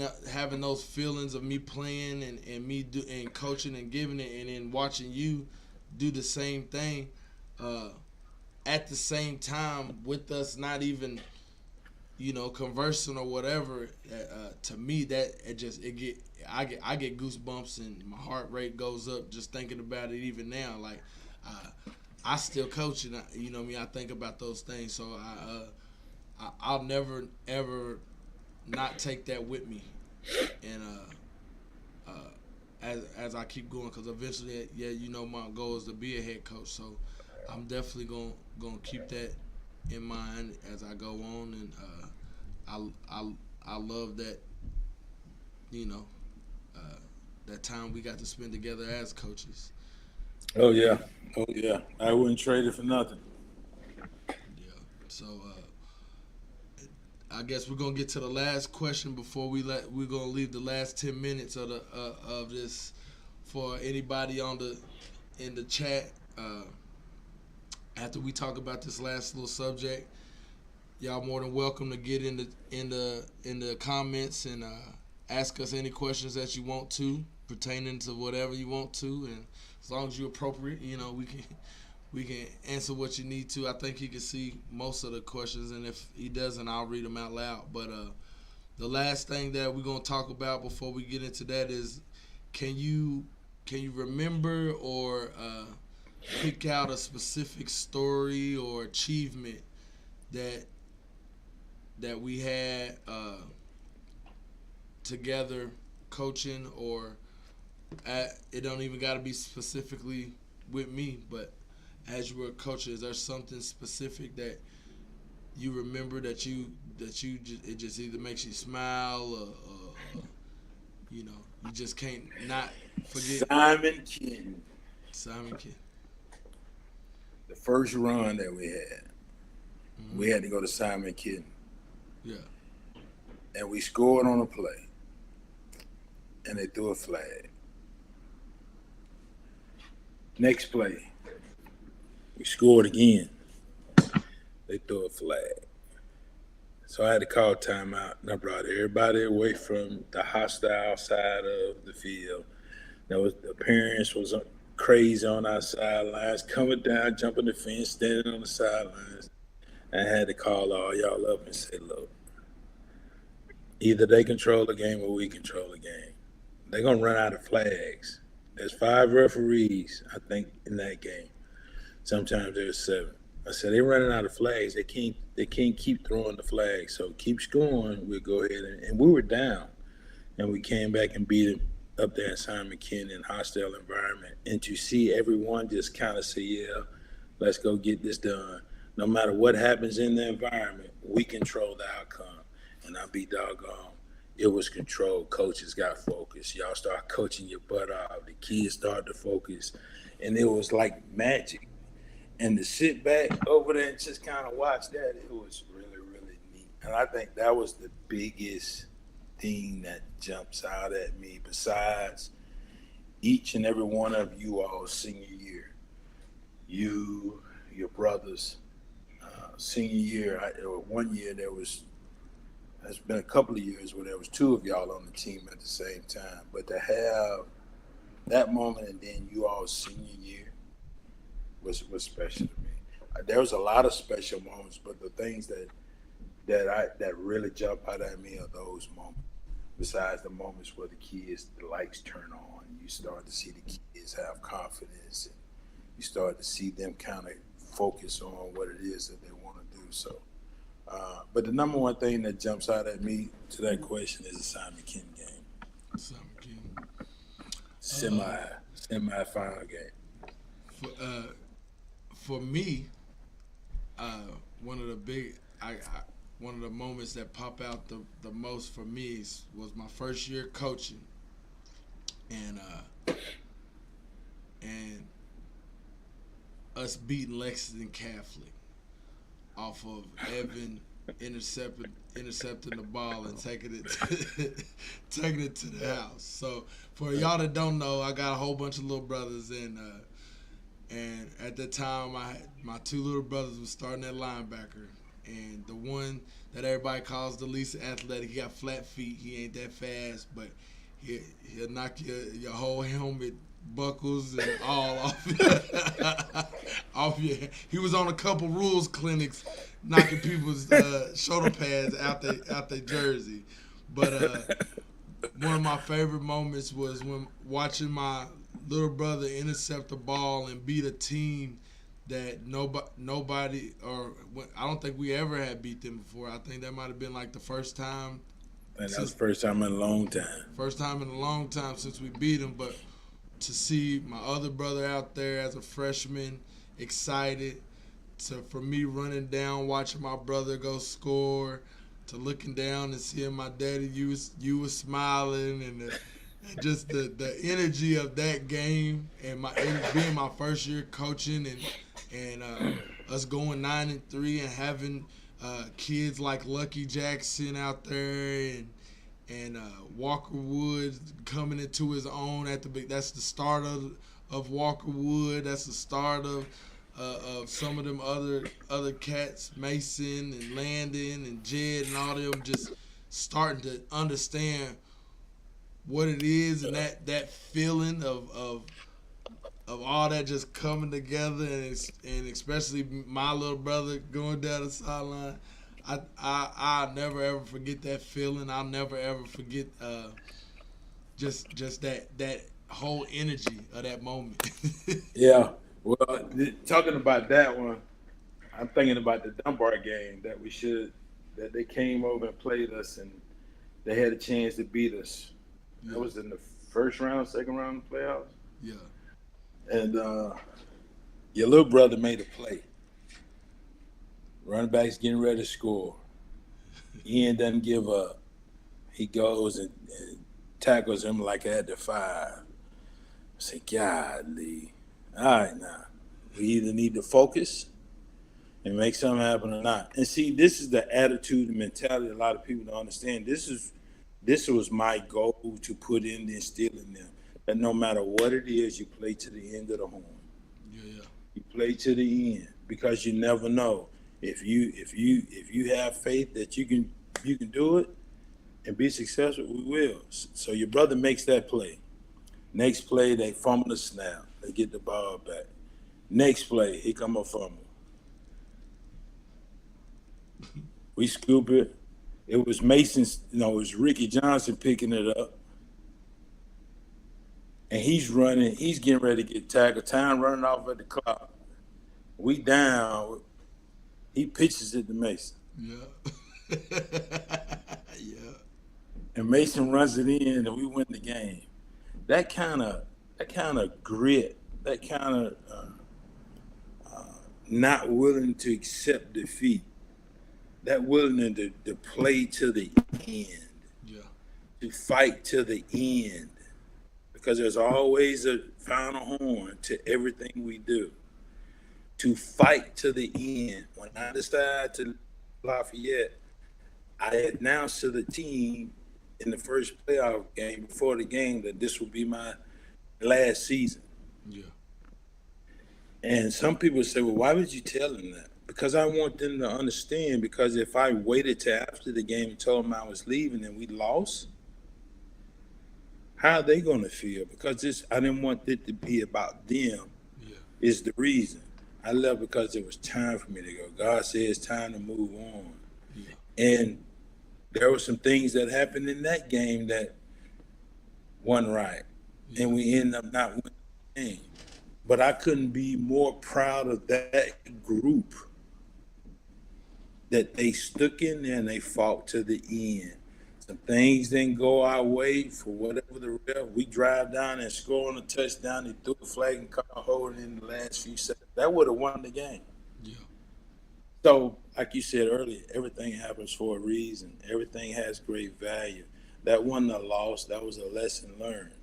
those feelings of me playing and me and coaching and giving it, and then watching you do the same thing at the same time with us, not even conversing or whatever. To me, that I get goosebumps and my heart rate goes up just thinking about it. Even now, like I still coach, and I think about those things. So I'll never ever not take that with me, and as I keep going, because eventually, my goal is to be a head coach. So I'm definitely gonna keep that in mind as I go on, and I love that that time we got to spend together as coaches. Oh yeah, I wouldn't trade it for nothing. Yeah. So I guess we're gonna get to the last question before we're gonna leave the last 10 minutes of this for anybody in the chat. After we talk about this last little subject, y'all more than welcome to get in the comments and ask us any questions that you want to pertaining to whatever you want to, and as long as you're appropriate, we can answer what you need to. I think he can see most of the questions, and if he doesn't, I'll read them out loud. But the last thing that we're gonna talk about before we get into that is, can you remember or pick out a specific story or achievement that we had together coaching, or it don't even got to be specifically with me, but as you were a coach, is there something specific that you remember that it just either makes you smile or You just can't not forget Simon Kenton, Simon Kidd. the first run that Mm-hmm. we had to go to Simon Kenton, Yeah. and we scored on a play, and they threw a flag. Next play, we scored again. They threw a flag. So I had to call timeout, and I brought everybody away from the hostile side of the field. The parents was crazy on our sidelines, coming down, jumping the fence, standing on the sidelines. I had to call all y'all up and say, look, either they control the game or we control the game. They're going to run out of flags. There's 5 referees, I think, in that game. Sometimes there's 7. I said, they're running out of flags. They can't keep throwing the flags. So keep scoring. We'll go ahead. And we were down. And we came back and beat them up there in Simon Kenton in hostile environment. And to see everyone just kind of say, yeah, let's go get this done. No matter what happens in the environment, we control the outcome. And I'll be doggone. It was controlled. Coaches got focused. Y'all start coaching your butt off. The kids started to focus. And it was like magic. And to sit back over there and just kind of watch that, it was really, really neat. And I think that was the biggest thing that jumps out at me, besides each and every one of you all senior year. You, your brothers, senior year, one year there's been a couple of years where there was 2 of y'all on the team at the same time. But to have that moment and then you all senior year, was special to me. There was a lot of special moments, but the things that really jump out at me are those moments. Besides the moments where the lights turn on, you start to see the kids have confidence, and you start to see them kind of focus on what it is that they want to do. So, but the number one thing that jumps out at me to that question is the Simon Kenton game. Simon Kenton. Semi-final game. For me, one of the moments that pop out the most for me was my first year coaching, and us beating Lexington Catholic off of Evan intercepting the ball and taking it to the house. So for y'all that don't know, I got a whole bunch of little brothers, and at that time, my 2 little brothers was starting at linebacker, and the one that everybody calls the least athletic, he got flat feet. He ain't that fast, but he'll knock your whole helmet buckles and all off your. He was on a couple rules clinics, knocking people's shoulder pads out their jersey. But one of my favorite moments was when watching my little brother intercept the ball and beat a team that nobody I don't think we ever had beat them before. I think that might have been like the first time. And that was the first time in a long time. First time in a long time since we beat them. But to see my other brother out there as a freshman, excited, for me running down, watching my brother go score, to looking down and seeing my daddy, you was smiling, and just the energy of that game, and being my first year coaching, and us going 9-3 and having kids like Lucky Jackson out there, and Walker Wood coming into his own that's the start of Walker Wood. That's the start of some of them other cats, Mason and Landon and Jed and all them, just starting to understand what it is, and that feeling of all that just coming together, and especially my little brother going down the sideline. I'll never ever forget that feeling. I'll never ever forget just that whole energy of that moment. Yeah. Well, talking about that one, I'm thinking about the Dunbar game that they came over and played us, and they had a chance to beat us. Yeah. That was in the first round, second round of the playoffs. Yeah. And your little brother made a play. Running back's getting ready to score. Ian doesn't give up. He goes and tackles him like at the 5. I say, golly. All right, now. We either need to focus and make something happen or not. And see, this is the attitude and mentality a lot of people don't understand. This was my goal to put in and instill in them. That no matter what it is, you play to the end of the horn. Yeah. You play to the end because you never know. If you have faith that you can do it and be successful, we will. So your brother makes that play. Next play, they fumble the snap. They get the ball back. Next play, he come a fumble. We scoop it. It was Mason's, it was Ricky Johnson picking it up. And he's running, he's getting ready to get tackled. Time running off at the clock. We down. He pitches it to Mason. Yeah. Yeah. And Mason runs it in and we win the game. That kind of grit, that kind of not willing to accept defeat, that willing to play to the end, yeah, to fight to the end, because there's always a final horn to everything we do. To fight to the end. When I decided to Lafayette, I announced to the team in the first playoff game before the game that this would be my last season. Yeah. And some people say, well, why would you tell them that? Because I want them to understand, because if I waited till after the game and told them I was leaving and we lost, how are they going to feel? Because I didn't want it to be about them. Yeah. Is the reason. I left because it was time for me to go. God said it's time to move on. Yeah. And there were some things that happened in that game that wasn't right. Yeah. And we ended up not winning the game. But I couldn't be more proud of that group, that they stuck in there and they fought to the end. Some things didn't go our way for whatever the ref. We drive down and score on a touchdown. They threw a flag and caught holding in the last few seconds. That would have won the game. Yeah. So, like you said earlier, everything happens for a reason. Everything has great value. That wasn't a loss. That was a lesson learned.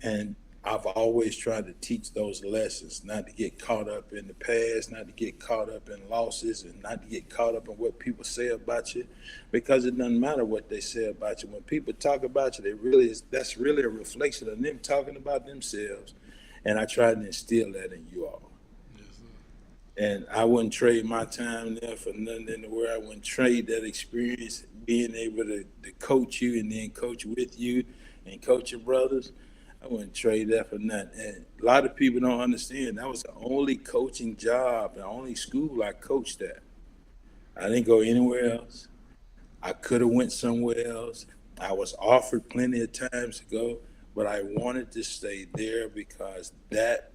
And I've always tried to teach those lessons, not to get caught up in the past, not to get caught up in losses, and not to get caught up in what people say about you, because it doesn't matter what they say about you. When people talk about you, that's really a reflection of them talking about themselves. And I try to instill that in you all. Yes, sir. And I wouldn't trade my time there for nothing in the world. I wouldn't trade that experience, being able to coach you and then coach with you and coach your brothers. I wouldn't trade that for nothing. And a lot of people don't understand that was the only coaching job, the only school I coached at. I didn't go anywhere else. I could have went somewhere else. I was offered plenty of times to go, but I wanted to stay there because that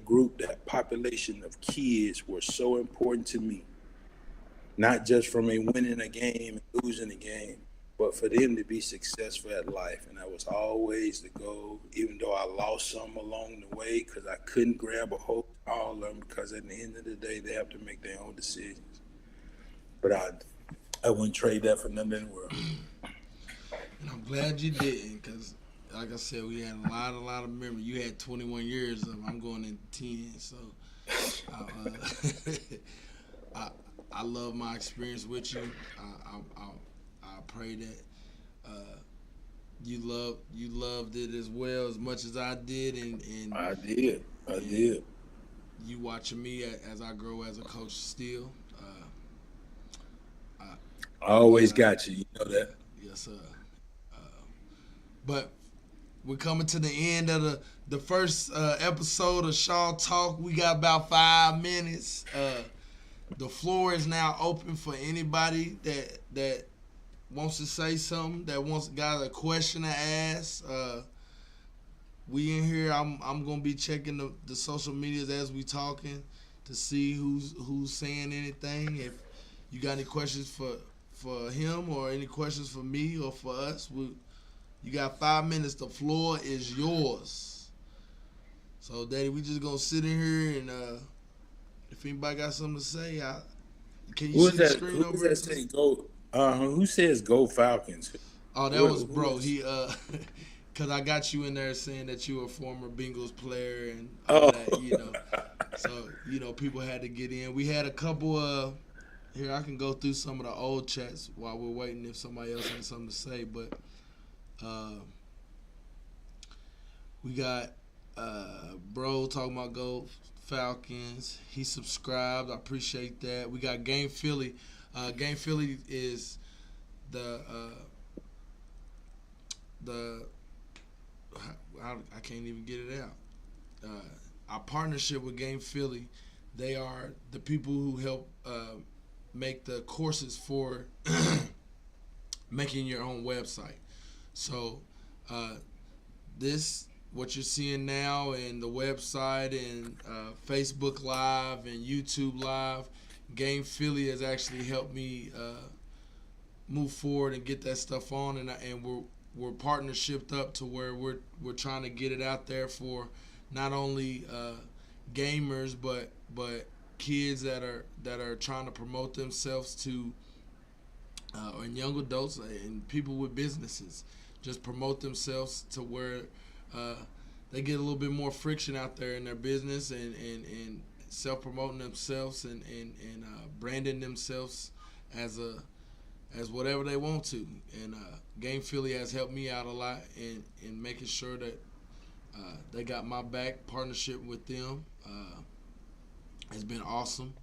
group, that population of kids were so important to me. Not just from a winning a game and losing a game, but for them to be successful at life. And that was always the goal, even though I lost some along the way because I couldn't grab a hold of all of them, because at the end of the day, they have to make their own decisions. But I wouldn't trade that for nothing in the world. And I'm glad you didn't, because like I said, we had a lot of memory. You had 21 years of them. I'm going in 10, so I love my experience with you. I pray that you loved it as well as much as I did, and I did. You watching me as I grow as a coach still. I always got you. You know that. Yes, sir. But we're coming to the end of the first episode of Shaw Talk. We got about 5 minutes. The floor is now open for anybody that wants to say something, that got a question to ask. We in here. I'm gonna be checking the social medias as we talking to see who's saying anything. If you got any questions for him or any questions for me or for us, you got 5 minutes. The floor is yours. So, Daddy, we just gonna sit in here and if anybody got something to say, can you see the screen over there? Say go? Who says go Falcons? Oh, that What, was who bro. is? He cause I got you in there saying that you were a former Bengals player and all Oh, that. So people had to get in. We had a couple of here. I can go through some of the old chats while we're waiting if somebody else has something to say. But uh, we got bro talking about Go Falcons. He subscribed. I appreciate that. We got Game Philly. Game Philly is the the I can't even get it out. Our partnership with Game Philly, they are the people who help make the courses for making your own website. So uh, this what you're seeing now in the website and Facebook Live and YouTube Live, Game Philly has actually helped me move forward and get that stuff on, and we're partnershiped up to where we're trying to get it out there for not only gamers but kids that are trying to promote themselves to and young adults and people with businesses just promote themselves to where uh, they get a little bit more friction out there in their business and self-promoting themselves and branding themselves as whatever they want to. And Game Philly has helped me out a lot in making sure that they got my back. Partnership with them has been awesome.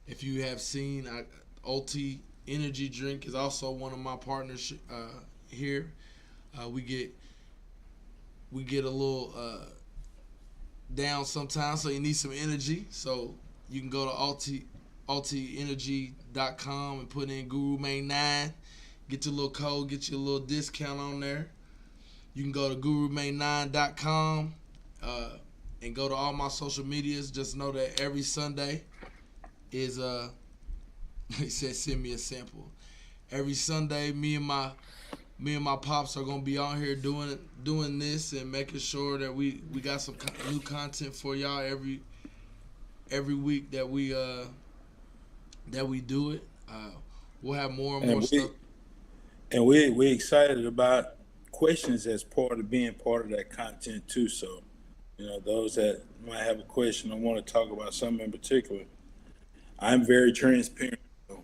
If you have seen, OT Energy Drink is also one of my partners here. We get a little down sometimes, so you need some energy. So you can go to altienergy.com and put in Guru Main 9. Get your little code, get your little discount on there. You can go to gurumain9.com and go to all my social medias. Just know that every Sunday is he said send me a sample. Every Sunday, me and my pops are gonna be on here doing this and making sure that we got some new content for y'all every week that we do it. We'll have more and more and stuff. we excited about questions as part of being part of that content too. So, those that might have a question or want to talk about something in particular, I'm very transparent. So,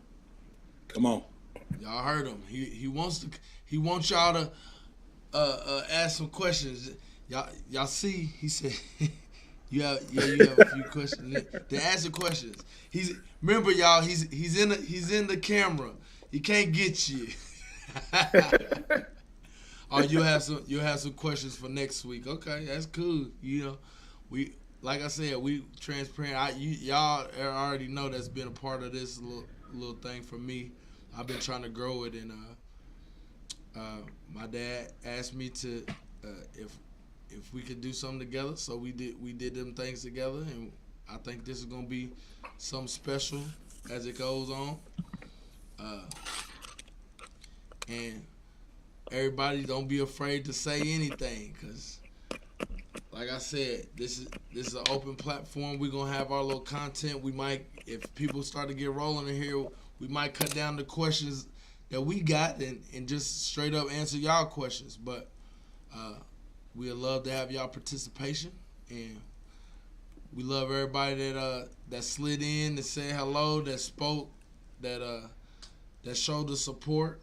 come on. Y'all heard him. He wants y'all to ask some questions. Y'all see? He said you have a few questions. Then ask the questions. Remember y'all. He's in the camera. He can't get you. Oh, you'll have some questions for next week. Okay, that's cool. We like I said, we transparent. Y'all already know that's been a part of this little thing for me. I've been trying to grow it, and my dad asked me to if we could do something together. So we did them things together, and I think this is gonna be something special as it goes on. And everybody don't be afraid to say anything, cause like I said, this is an open platform. We're gonna have our little content. We might, if people start to get rolling in here, we might cut down the questions that we got and just straight up answer y'all questions. But we'd love to have y'all participation, and we love everybody that slid in, that said hello, that spoke, that showed the support.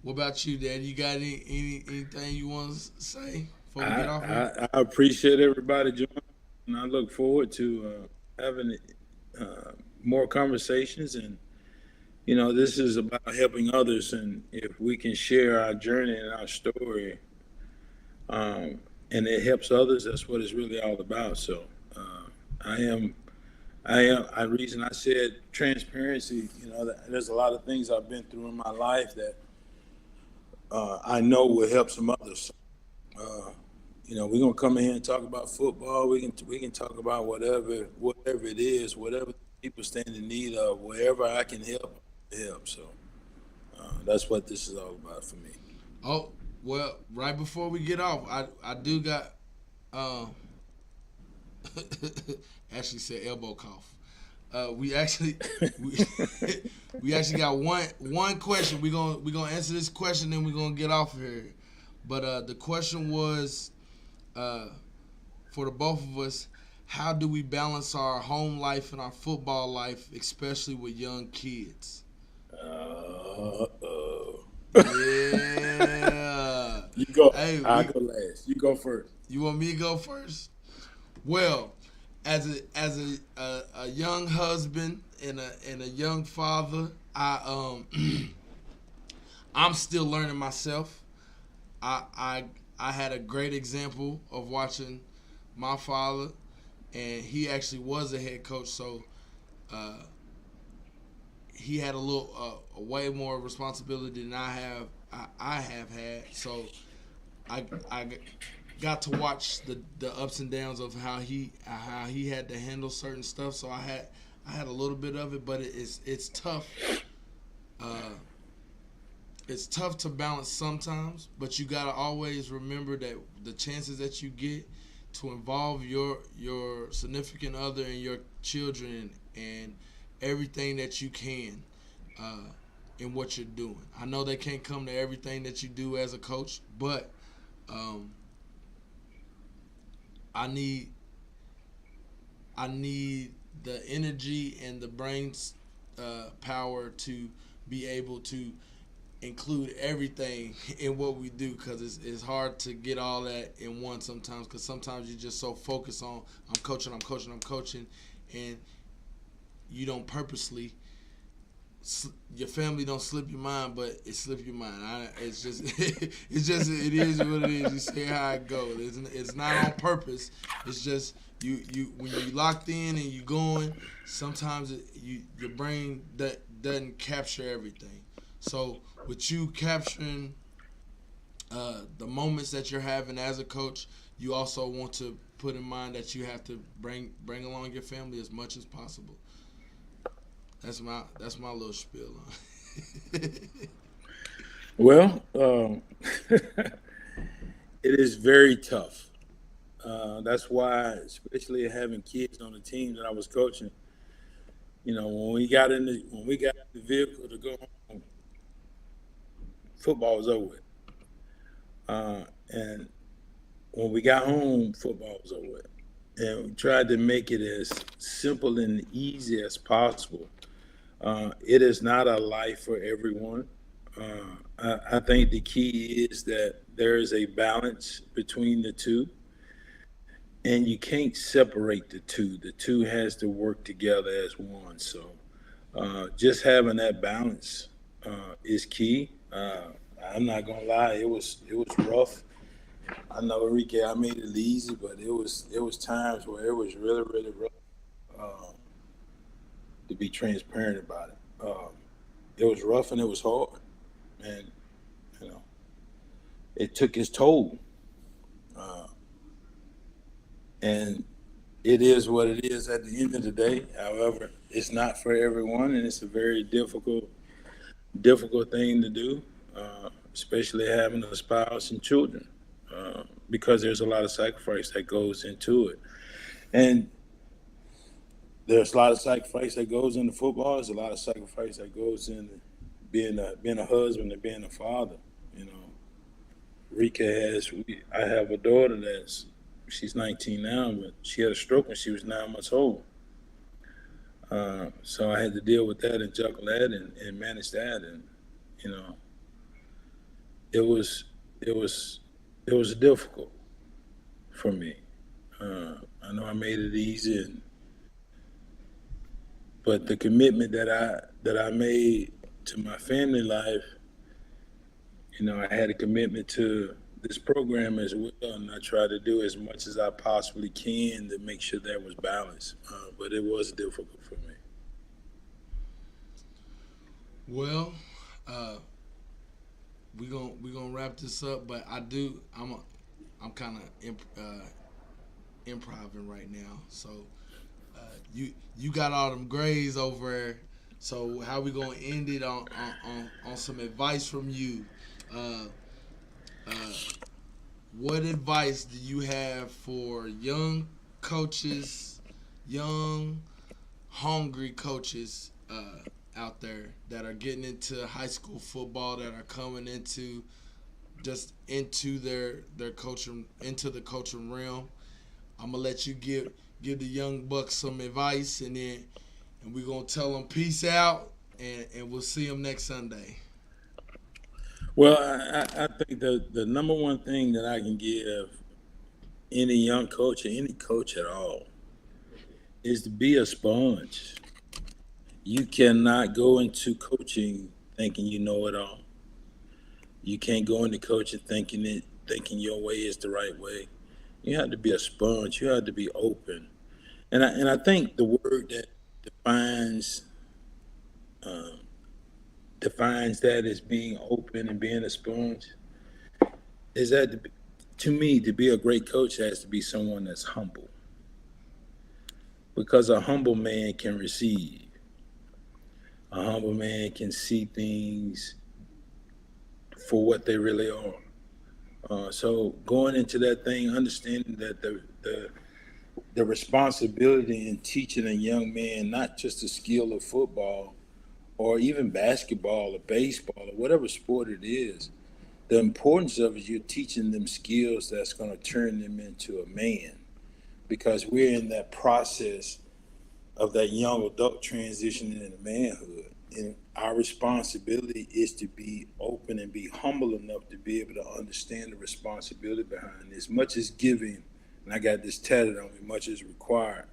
What about you, Dad? You got anything you want to say before we get off here? I appreciate everybody joining, and I look forward to having more conversations. And this is about helping others, and if we can share our journey and our story, and it helps others, that's what it's really all about. So the reason I said transparency, there's a lot of things I've been through in my life that I know will help some others. We're gonna come in here and talk about football. We can talk about whatever it is, whatever people stand in need of, wherever I can help. So that's what this is all about for me. Oh, well, right before we get off, I do got Ashley said elbow cough. We actually we, we actually got one question. We gonna answer this question, then we're gonna get off of here. But the question was, uh, for the both of us, how do we balance our home life and our football life, especially with young kids? Uh-oh. Yeah. You go. Hey, I go last. You go first. you want me to go first? Well, as a young husband and a young father, I'm still learning myself. I I I had a great example of watching my father, and he actually was a head coach, so uh, he had a little way more responsibility than I have had. So I got to watch the ups and downs of how he had to handle certain stuff. So I had a little bit of it, but it's tough. Uh, it's tough to balance sometimes, but you gotta always remember that the chances that you get to involve your significant other and your children and everything that you can uh, in what you're doing. I know they can't come to everything that you do as a coach, but um, I need I need the energy and the brain's power to be able to include everything in what we do because it's hard to get all that in one sometimes because sometimes you're just so focused on I'm coaching and you don't purposely your family don't slip your mind, but it slip your mind. It's just it is what it is. You see how it goes. It's not on purpose. It's just you when you locked in and you going. Sometimes your brain doesn't capture everything. So with you capturing the moments that you're having as a coach, you also want to put in mind that you have to bring along your family as much as possible. That's my little spiel on it. Well, it is very tough. That's why, especially having kids on the team that I was coaching, when we got in the vehicle to go home, football was over with. And when we got home, football was over with. And we tried to make it as simple and easy as possible. It is not a life for everyone. I think the key is that there is a balance between the two, and you can't separate the two. The two has to work together as one. So just having that balance is key. I'm not gonna lie, it was rough. I know, Enrique, I made it easy, but it was times where it was really really rough. Um, to be transparent about it, it was rough and it was hard, and you know it took its toll. Uh, and it is what it is at the end of the day. However, it's not for everyone, and it's a very difficult thing to do, especially having a spouse and children, because there's a lot of sacrifice that goes into it. And there's a lot of sacrifice that goes into football. There's a lot of sacrifice that goes into being a husband and being a father. You know, I have a daughter she's 19 now, but she had a stroke when she was 9 months old. So I had to deal with that and juggle that and manage that, and you know, it was it was it was difficult for me. I know I made it easy, but the commitment that I made to my family life, I had a commitment to this program as well, and I try to do as much as I possibly can to make sure that was balanced. But it was difficult for me. Well, uh, we gonna wrap this up, but I'm kind of improving right now. So you got all them grades over there. So how we gonna end it on some advice from you? Uh, uh, what advice do you have for young coaches, young hungry coaches out there that are getting into high school football, that are coming into just into their coaching, into the coaching realm. I'm gonna let you give the young bucks some advice, and we're gonna tell them peace out, and we'll see them next Sunday. Well, I think the number one thing that I can give any young coach or any coach at all is to be a sponge. You cannot go into coaching thinking you know it all. You can't go into coaching thinking your way is the right way. You have to be a sponge. You have to be open. And I think the word that defines um, defines that as being open and being a sponge is that to me, to be a great coach has to be someone that's humble, because a humble man can receive. A humble man can see things for what they really are. So going into that thing, understanding that the responsibility in teaching a young man not just the skill of football or even basketball or baseball or whatever sport it is, the importance of it, you're teaching them skills that's going to turn them into a man, because we're in that process of that young adult transitioning into manhood. And our responsibility is to be open and be humble enough to be able to understand the responsibility behind it. As much as giving, and I got this tatted on me, much is required.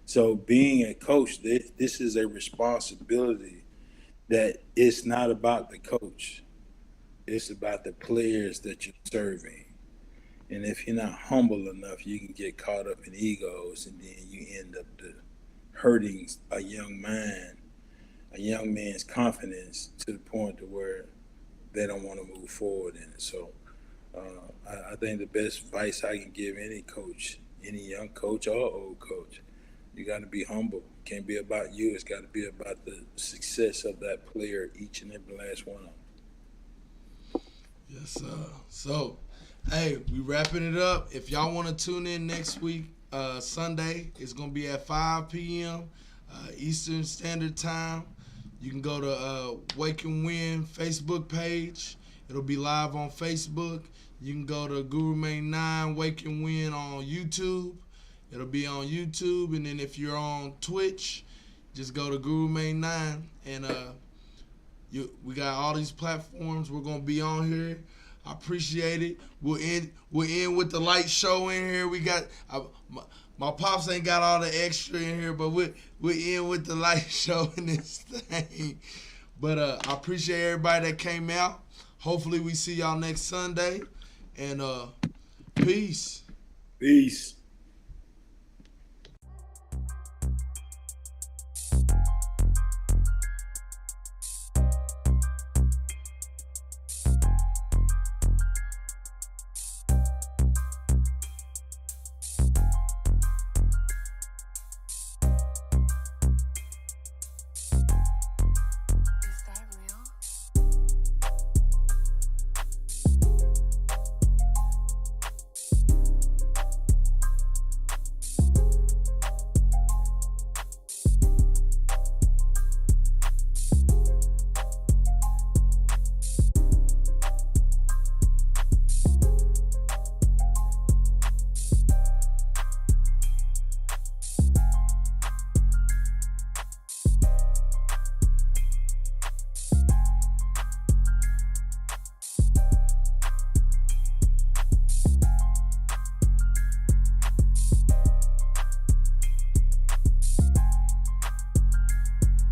So being a coach, this is a responsibility that it's not about the coach. It's about the players that you're serving. And if you're not humble enough, you can get caught up in egos, and then you end up hurting a young man's confidence to the point to where they don't want to move forward in it. So I think the best advice I can give any coach, any young coach or old coach, you got to be humble. It can't be about you. It's got to be about the success of that player, each and every last one of them. Yes, sir. So, hey, we wrapping it up. If y'all want to tune in next week, Sunday, it's gonna be at 5 p.m. Eastern Standard Time. You can go to Wake and Win Facebook page. It'll be live on Facebook. You can go to Guru Main 9 Wake and Win on YouTube. It'll be on YouTube. And then if you're on Twitch, just go to Guru Main 9. And we got all these platforms. We're going to be on here. I appreciate it. We'll end with the light show in here. We got my pops ain't got all the extra in here, but we're in with the light show in this thing. But I appreciate everybody that came out. Hopefully we see y'all next Sunday. And peace. Peace.